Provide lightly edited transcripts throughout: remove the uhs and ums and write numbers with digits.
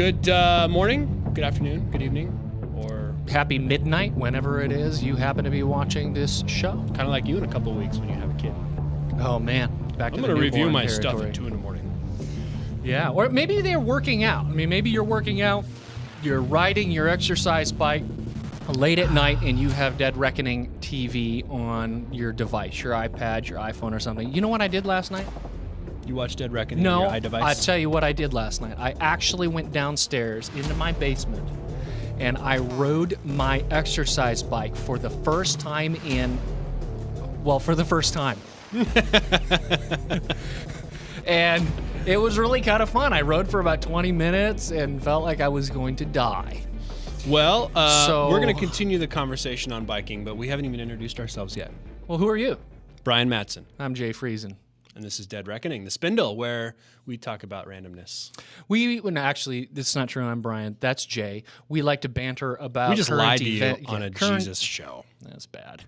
Good morning, good afternoon, good evening, or happy midnight whenever it is you happen to be watching this show. kind of like you in a couple of weeks when you have a kid. Oh man, back to I'm the going to review newborn my territory. stuff at 2 in the morning. Yeah, or maybe they're working out. I mean, maybe you're working out, you're riding your exercise bike late at night, and you have Dead Reckoning TV on your device, your iPad, your iPhone, or something. You know what I did last night? You watch Dead Reckoning No, on your iDevice? I'll tell you what I did last night. I actually went downstairs into my basement, and I rode my exercise bike for the first time for the first time. And it was really kind of fun. I rode for about 20 minutes and felt like I was going to die. Well, we're going to continue the conversation on biking, but we haven't even introduced ourselves yet. Well, who are you? Brian Mattson, I'm Jay Friesen. and this is Dead Reckoning, the Spindle, where we talk about randomness. Actually, this is not true. I'm Brian. That's Jay. We like to banter about We just current lied to you event- on yeah, a current- Jesus show. That's bad.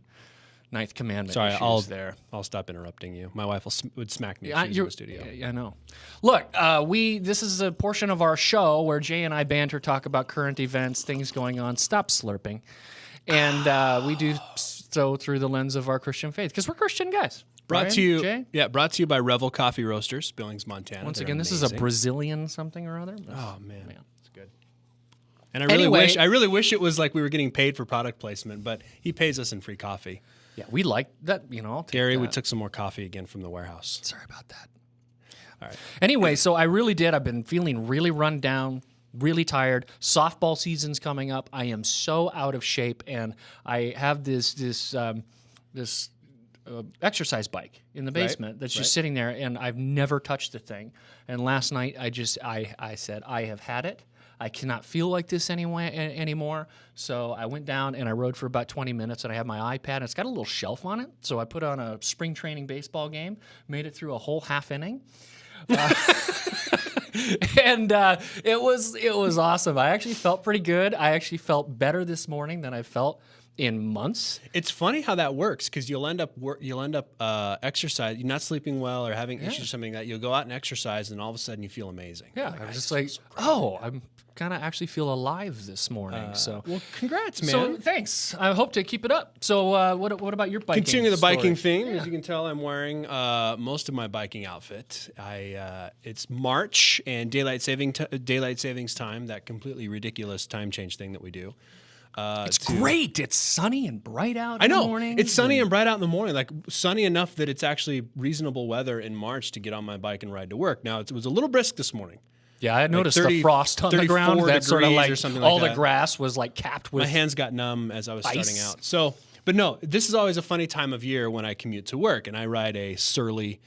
Ninth Commandment Sorry, issues there. I'll stop interrupting you. My wife would smack me if Yeah, she was in the studio. Yeah, I know. Look, this is a portion of our show where Jay and I banter, talk about current events, things going on. Stop slurping. And we do so through the lens of our Christian faith, because we're Christian guys. Brought Brian, to you, Jay? brought to you by Revel Coffee Roasters, Billings, Montana. Once They're again, this is a amazing. Brazilian something or other. Oh man, Man. it's good. And I Anyway- really wish it was like we were getting paid for product placement, but he pays us in free coffee. Yeah, we like that. I'll take Gary, that. we took some more coffee again from the warehouse. Sorry about that. All right. Anyway, so I really did. I've been feeling really run down, really tired. Softball season's coming up. I am so out of shape, and I have this exercise bike in the basement that's just sitting there, and I've never touched the thing. And last night, I said, I have had it. I cannot feel like this anymore. So I went down and I rode for about 20 minutes, and I have my iPad, and it's got a little shelf on it. So I put on a spring training baseball game, made it through a whole half inning. And it was awesome. I actually felt pretty good. I actually felt better this morning than I felt in months. It's funny how that works because you'll end up exercise. You're not sleeping well or having issues or something like that. You'll go out and exercise, and all of a sudden you feel amazing. Yeah, I was just like, I'm kind of actually feel alive this morning. Well, congrats, man. So thanks. I hope to keep it up. So what about your biking? Continuing the biking story? theme, as you can tell, I'm wearing most of my biking outfit. It's March and daylight savings time, that completely ridiculous time change thing that we do. It's great. It's sunny and bright out I know. in the morning. It's sunny and bright out in the morning, like sunny enough that it's actually reasonable weather in March to get on my bike and ride to work. Now, it was a little brisk this morning. Yeah, I noticed 30, the frost on the ground. 34 That sort of degrees like or something all like the that. grass was like capped with My hands got numb as I was ice. starting out. So, but no, this is always a funny time of year when I commute to work, and I ride a surly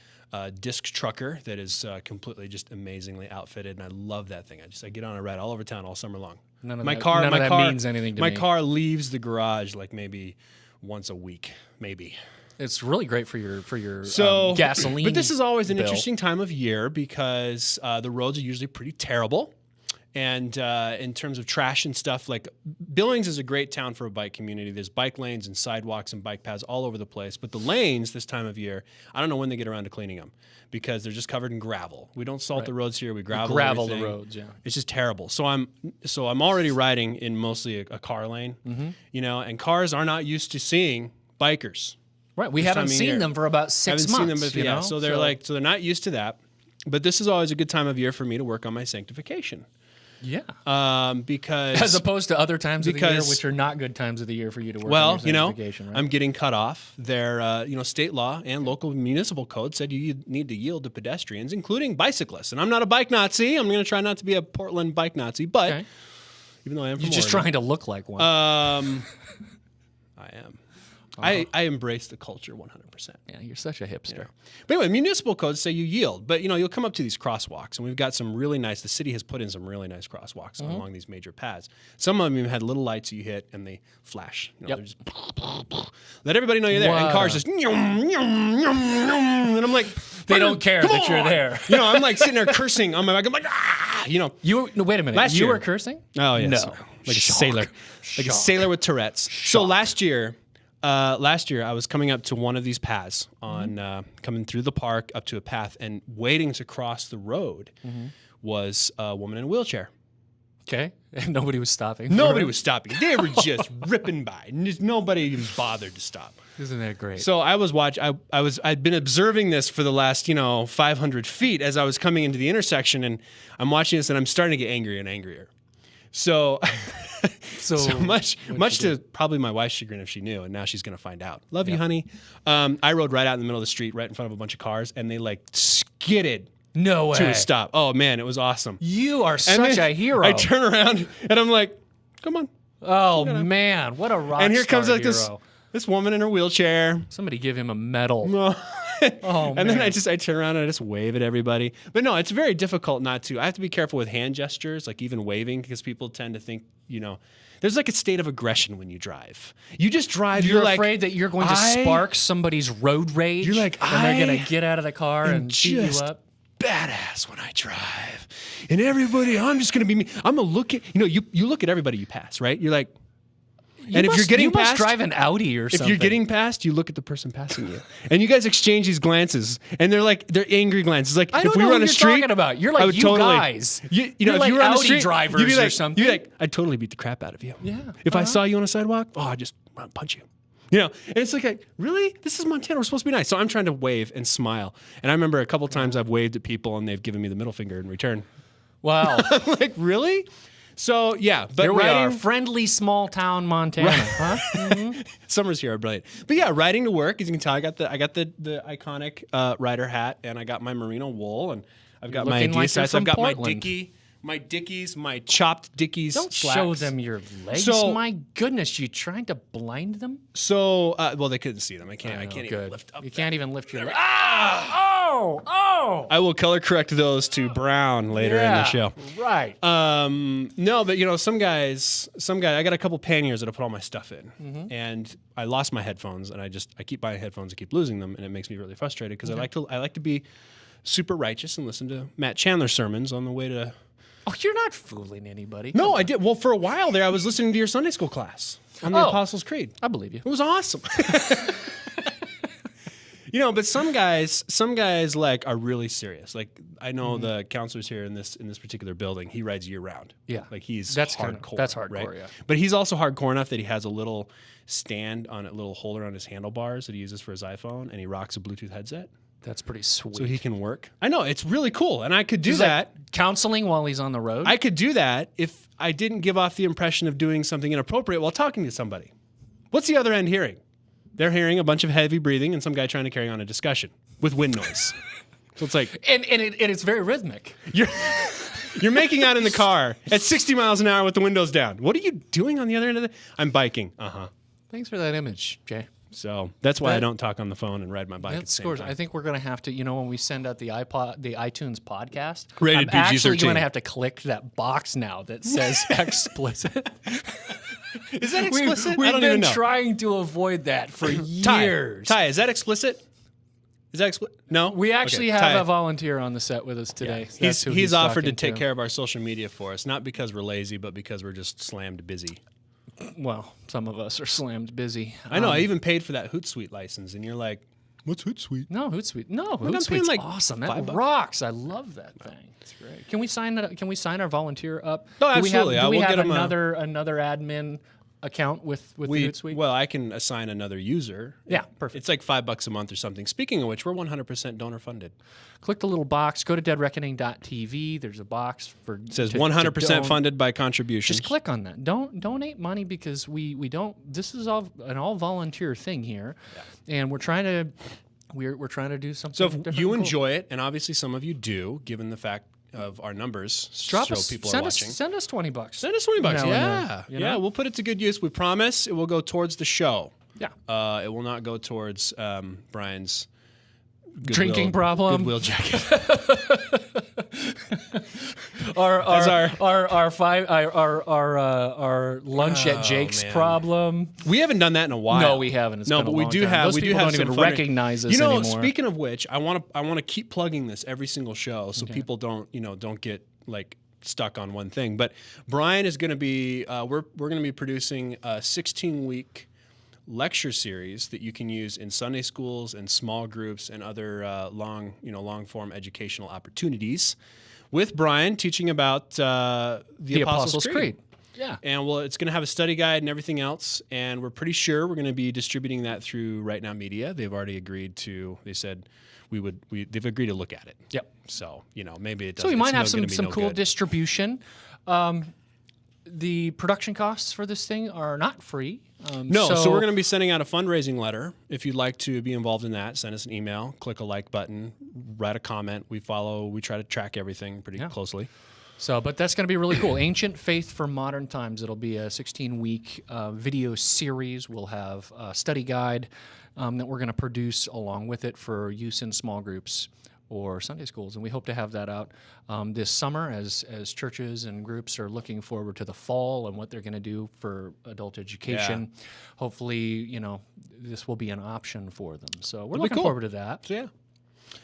disc trucker that is completely just amazingly outfitted, and I love that thing. I get on and ride all over town all summer long. None of my that- car, none my of that car means anything to my me. car leaves the garage like maybe once a week, maybe. It's really great for your gasoline. But this is always an bill. interesting time of year because the roads are usually pretty terrible. And in terms of trash and stuff, like Billings is a great town for a bike community. There's bike lanes and sidewalks and bike paths all over the place. But the lanes this time of year, I don't know when they get around to cleaning them because they're just covered in gravel. We don't salt the roads here. We gravel gravel the everything. roads, yeah. It's just terrible. So I'm already riding in mostly a car lane, and cars are not used to seeing bikers. Right, we this haven't time of seen year. them for about 6 months. Haven't seen them, but you know? So they're not used to that. But this is always a good time of year for me to work on my sanctification. Yeah. Because As opposed to other times of the year, because- which are not good times of the year for you to work on well, your sanctification, right? I'm getting cut off. Their state law and local municipal code said you need to yield to pedestrians, including bicyclists. And I'm not a bike Nazi. I'm going to try not to be a Portland bike Nazi, but Okay. even though I am from You're just Oregon, trying to look like one. I am. I embrace the culture 100%. yeah, you're such a hipster. But anyway, municipal codes say you yield, but you'll come up to these crosswalks, and we've got some really nice. The city has put in some really nice crosswalks along these major paths. Some of them even had little lights you hit, and they flash. They're just let everybody know you're there, and cars just and I'm like, They don't care come that you're on! there. I'm like sitting there cursing on my bike. I'm like, No, wait a minute. Last you year- were cursing? Oh yes, No. like Shock. a sailor with Tourette's. So last year I was coming up to one of these paths on coming through the park up to a path, and waiting to cross the road was a woman in a wheelchair. Okay, and nobody was stopping. Nobody was stopping. They were just ripping by. Nobody even bothered to stop. Isn't that great? So I'd been observing this for the last 500 feet as I was coming into the intersection, and I'm watching this, and I'm starting to get angrier and angrier. So much to probably my wife's chagrin if she knew, and now she's going to find out. Love you, honey. I rode right out in the middle of the street, right in front of a bunch of cars, and they like skidded. No way. To a stop. Oh man, it was awesome. You are such a hero. I turn around and I'm like, come on. Oh man, what a rock And here comes like hero. this woman in her wheelchair. Somebody give him a medal. Oh, and then I turn around and I just wave at everybody. But no, it's very difficult not to. I have to be careful with hand gestures, like even waving, because people tend to think, there's like a state of aggression when you drive. You just drive. You're like, afraid that you're going to spark somebody's road rage. You're like, and they're going to get out of the car and beat you up. Badass when I drive, and everybody, I'm just gonna be me. I'm gonna look at you look at everybody you pass, right? You're like, if you're getting past, must drive an Audi or something. If you're getting past, you look at the person passing you, and you guys exchange these glances, and they're angry glances. Like I don't if we know were what on a you're street, talking about. You're like guys. You're if like you were on the Audi street, drivers you'd be like, or something. You'd be like, I'd totally beat the crap out of you. Yeah. If I saw you on a sidewalk, I'd just punch you. And it's like, really? This is Montana. We're supposed to be nice. So I'm trying to wave and smile. And I remember a couple times I've waved at people and they've given me the middle finger in return. Wow. I'm like, really? So, yeah. But here we are, friendly small town Montana. Huh? Mm-hmm. Summers here are brilliant. But yeah, riding to work, as you can tell, I got the iconic rider hat, and I got my merino wool, and I've got my Adidas. I've got Portland. my Dickies, my chopped Dickies. Don't slacks. show them your legs. So, my goodness, you trying to blind them? So, well, they couldn't see them. I can't even lift up. You can't even lift your leg. Oh! I will color correct those to brown later in the show. Right. No, but some guys, I got a couple panniers that I put all my stuff in, and I lost my headphones, and I keep buying headphones and keep losing them, and it makes me really frustrated because I like to be super righteous and listen to Matt Chandler sermons on the way to. Oh, you're not fooling anybody. No, I did. Well, for a while there, I was listening to your Sunday school class on the Apostles' Creed. I believe you. It was awesome. But some guys like are really serious. Like I know the counselors here in this particular building. He rides year round. Yeah, like he's that's hardcore. That's hardcore. Right? Yeah, but he's also hardcore enough that he has a little stand on a little holder on his handlebars that he uses for his iPhone, and he rocks a Bluetooth headset. That's pretty sweet. So he can work. I know, it's really cool. And I could do that. Like counseling while he's on the road? I could do that if I didn't give off the impression of doing something inappropriate while talking to somebody. What's the other end hearing? They're hearing a bunch of heavy breathing and some guy trying to carry on a discussion with wind noise. So it's like... And it's very rhythmic. You're making out in the car at 60 miles an hour with the windows down. What are you doing on the other end of the... I'm biking. Thanks for that image, Jay. So that's why I don't talk on the phone and ride my bike at the same time. I think we're going to have to, when we send out the iTunes podcast, rated I'm PG-13. actually going to have to click that box now that says explicit. Is that explicit? We've I don't even been know. trying to avoid that for years. Ty, is that explicit? Is that explicit? No? We actually have a volunteer on the set with us today. Yeah. He's offered to take care of our social media for us, not because we're lazy, but because we're just slammed busy. Well, some of us are slammed busy. I know. I even paid for that Hootsuite license, and you're like, "What's Hootsuite?" No, Hootsuite. No, I'm Hootsuite's paying like awesome. That $5. rocks. I love that thing. It's great. Can we sign our volunteer up? Oh, absolutely. Do we We'll have get him another admin account with the Hootsuite? Well, I can assign another user. Yeah, perfect. It's like $5 a month or something. Speaking of which, we're 100% donor funded. Click the little box. Go to deadreckoning.tv. There's a box for it says 100% funded by contributions. Just click on that. Don't donate money because we don't. This is an all volunteer thing here, and we're trying to do something. So if different you and cool. enjoy it, and obviously some of you do, given the fact of our numbers, people are watching. Send us $20. Send us $20. Now Yeah, and then, we'll put it to good use. We promise it will go towards the show. Yeah, it will not go towards Brian's drinking problem. Goodwill jacket. our lunch at Jake's problem. We haven't done that in a while. No, we haven't. It's been but a we long do time. have. Those we do people have don't even some funny- recognize us anymore. Speaking of which, I want to keep plugging this every single show so people don't get like stuck on one thing. But Brian is going to be we're going to be producing a 16-week lecture series that you can use in Sunday schools and small groups and other long form educational opportunities. with Brian teaching about the Apostles' Creed. Yeah. And it's going to have a study guide and everything else. And we're pretty sure we're going to be distributing that through Right Now Media. They've already agreed to. They said they've agreed to look at it. Yep. So maybe it does. So we might have some cool good. distribution. The production costs for this thing are not free. So we're going to be sending out a fundraising letter. If you'd like to be involved in that, send us an email, click a like button, write a comment. We try to track everything pretty closely. But that's going to be really cool. Ancient Faith for Modern Times. It'll be a 16-week video series. We'll have a study guide that we're going to produce along with it for use in small groups or Sunday schools. And we hope to have that out this summer as churches and groups are looking forward to the fall and what they're going to do for adult education. Yeah. Hopefully, this will be an option for them. So we're looking forward to that. So, yeah.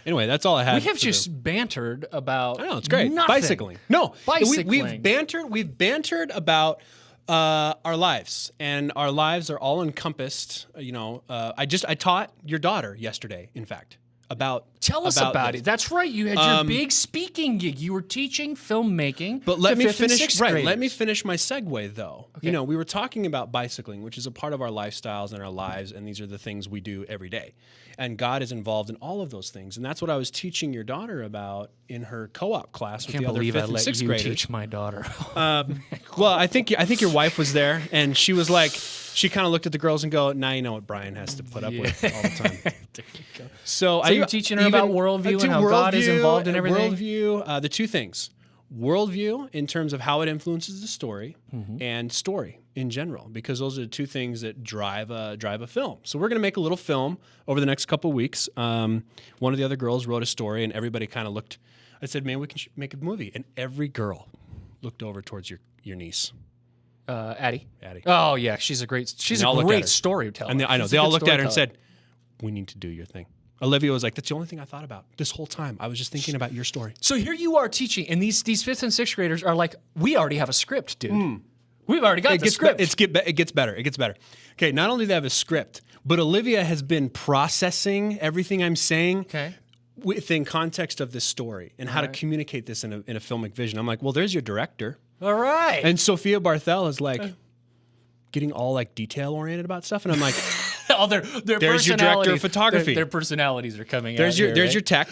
Anyway, that's all I had. We have just bantered about. I know, it's great. Nothing. Bicycling. No, bicycling. We've bantered about our lives, and our lives are all encompassed. I taught your daughter yesterday, in fact. Tell us about it. That's right. You had your big speaking gig. You were teaching filmmaking. But let me finish. Right. Let me finish my segue, though. Okay. We were talking about bicycling, which is a part of our lifestyles and our lives, and these are the things we do every day. And God is involved in all of those things, and that's what I was teaching your daughter about in her co-op class with the other 5th and 6th graders. Teach my daughter. Well, I think your wife was there, and she was like, she kind of looked at the girls and go, "Now you know what Brian has to put up with all the time." There you go. So you're teaching her about worldview and how God is involved in everything? Worldview, the two things. Worldview in terms of how it influences the story, and story in general, because those are the two things that drive a film. So we're going to make a little film over the next couple of weeks. One of the other girls wrote a story, and everybody kind of looked. I said, "Man, we can make a movie," and every girl looked over towards your niece. Addie. Addie. Oh yeah, she's a great storyteller. And I know they all looked at her and said, "We need to do your thing." Olivia was like, "That's the only thing I thought about this whole time. I was just thinking about your story." So here you are teaching, and these 5th and 6th graders are like, "We already have a script, dude. We've already got the script." It gets better. It gets better. Okay, not only do they have a script, but Olivia has been processing everything I'm saying. Okay. Within context of this story and how to communicate this in a filmic vision. I'm like, well, there's your director. All right. And Sophia Barthel is like getting all like detail oriented about stuff, and I'm like, all their there's your director of photography. Their personalities are coming out. There's your tech.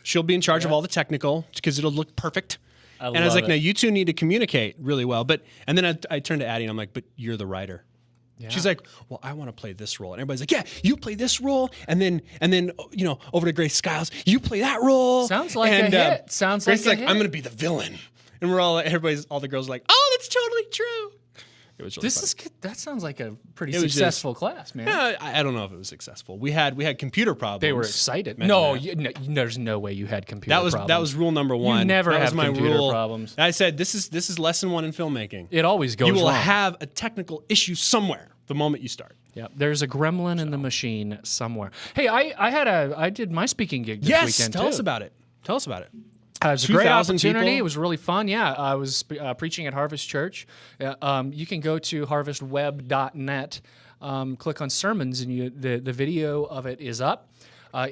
She'll be in charge of all the technical because it'll look perfect. And I was like, no, you two need to communicate really well. And then I turned to Addie and I'm like, but you're the writer. Yeah. She's like, well, I want to play this role. And everybody's like, yeah, you play this role. And then over to Grace Skiles, you play that role. Sounds like a hit. Sounds Grace like a hit. I'm going to be the villain. And all the girls are like, oh, that's totally true. It was really funny. That sounds like a pretty successful class, man. Yeah, I don't know if it was successful. We had computer problems. They were excited. No, there's no way you had computer problems. That was rule number one. You never have computer rule. problems. I said this is lesson 1 in filmmaking. It always goes wrong. You will have a technical issue somewhere the moment you start. Yeah, there's a gremlin in the machine somewhere. Hey, I did my speaking gig this weekend too. Yes, tell us about it. It was a great opportunity. People. It was really fun. Yeah, I was preaching at Harvest Church. You can go to harvestweb.net, click on sermons, and the video of it is up.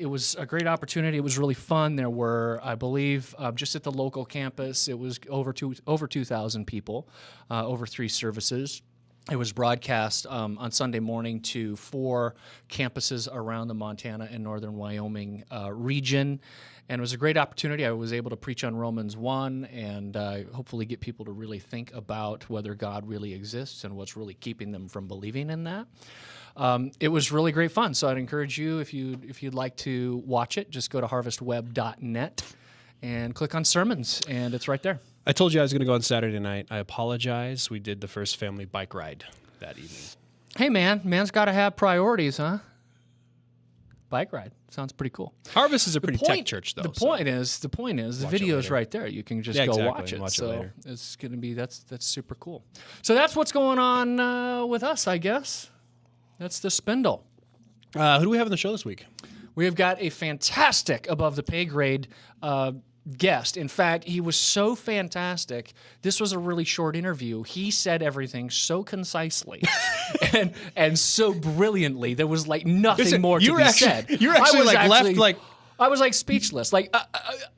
It was a great opportunity. It was really fun. There were, I believe, just at the local campus, it was over 2,000 people, over 3 services. It was broadcast on Sunday morning to 4 campuses around the Montana and northern Wyoming region. And it was a great opportunity. I was able to preach on Romans 1 and hopefully get people to really think about whether God really exists and what's really keeping them from believing in that. It was really great fun. So I'd encourage you, if you'd like to watch it, just go to harvestweb.net and click on sermons, and it's right there. I told you I was going to go on Saturday night. I apologize. We did the first family bike ride that evening. Hey, man's got to have priorities, huh? Bike ride sounds pretty cool. Harvest is a pretty tech church, though. The point is, the video is right there. You can just go watch it. So it's going to be that's super cool. So that's what's going on with us, I guess. That's the Spindle. Who do we have on the show this week? We have got a fantastic above the pay grade guest. In fact, he was so fantastic. This was a really short interview. He said everything so concisely and so brilliantly. There was like nothing more to be said. You're actually left like, I was like speechless. Like,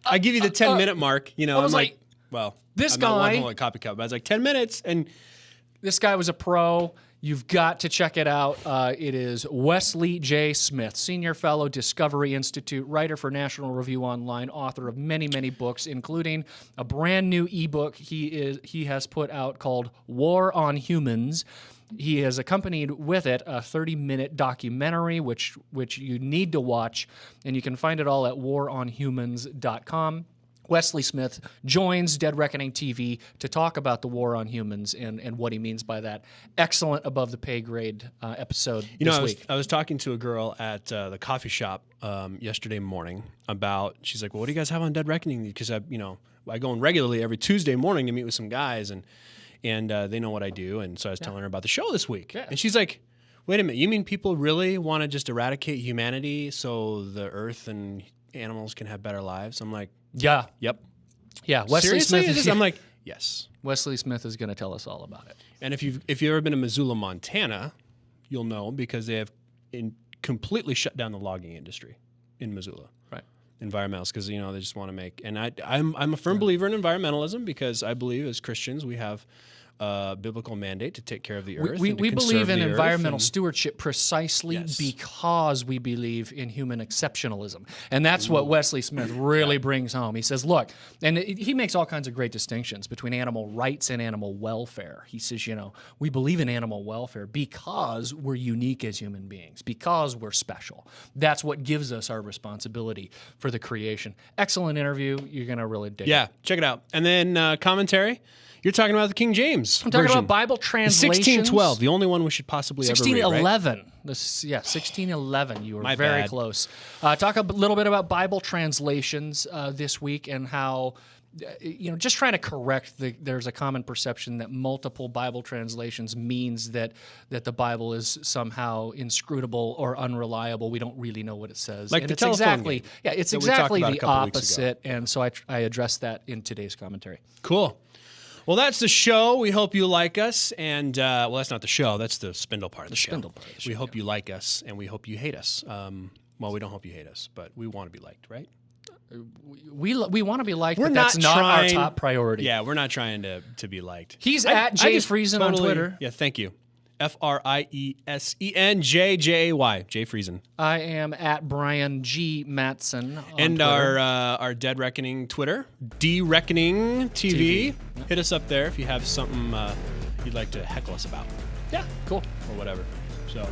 I give you the 10-minute mark. You know, I was I'm like, well, this I'm guy, not one whole copycat, but I was like 10 minutes, and this guy was a pro. You've got to check it out. It is Wesley J. Smith, Senior Fellow, Discovery Institute, writer for National Review Online, author of many, many books, including a brand new ebook he has put out called War on Humans. He has accompanied with it a 30-minute documentary, which you need to watch, and you can find it all at waronhumans.com. Wesley Smith joins Dead Reckoning TV to talk about the war on humans and what he means by that. Excellent above the pay grade episode this week. I was talking to a girl at the coffee shop yesterday morning about, she's like, well, what do you guys have on Dead Reckoning? Because I go in regularly every Tuesday morning to meet with some guys, and they know what I do. And so I was telling her about the show this week. Yeah. And she's like, wait a minute, you mean people really want to just eradicate humanity so the earth and animals can have better lives? I'm like, yeah. Yep. Yeah. Wesley Smith. I'm like, yes. Wesley Smith is going to tell us all about it. And if you've ever been to Missoula, Montana, you'll know, because they have completely shut down the logging industry in Missoula. Right. Environmentalists, because they just want to make. And I'm a firm believer in environmentalism, because I believe as Christians we have a biblical mandate to take care of the earth. We believe in environmental and stewardship precisely because we believe in human exceptionalism. And that's what Wesley Smith really brings home. He says, look, and he makes all kinds of great distinctions between animal rights and animal welfare. He says, we believe in animal welfare because we're unique as human beings, because we're special. That's what gives us our responsibility for the creation. Excellent interview. You're going to really dig it. Yeah, check it out. And then commentary. You're talking about the King James I'm talking version. about Bible translations. 1612, the only one we should possibly ever read, right? 1611. You were very close. Talk a little bit about Bible translations this week, and how, just trying to correct there's a common perception that multiple Bible translations means that the Bible is somehow inscrutable or unreliable. We don't really know what it says. Like the telephone game it's exactly the opposite, and so I addressed that in today's commentary. Cool. Well, that's the show. We hope you like us. And, that's not the show. That's the Spindle part of the show. We hope you like us, and we hope you hate us. We don't hope you hate us, but we want to be liked, right? We want to be liked, but that's not our top priority. Yeah, we're not trying to be liked. He's at Jay Friesen on Twitter. Yeah, thank you. FRIESENJJY, Jay Friesen. I am at Brian G. Mattson on and Twitter. our Dead Reckoning Twitter, D-Reckoning TV. Hit us up there if you have something you'd like to heckle us about. Yeah, cool. Or whatever. So,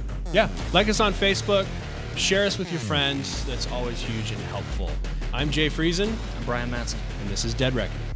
like us on Facebook. Share us with your friends. That's always huge and helpful. I'm Jay Friesen. I'm Brian Mattson. And this is Dead Reckoning.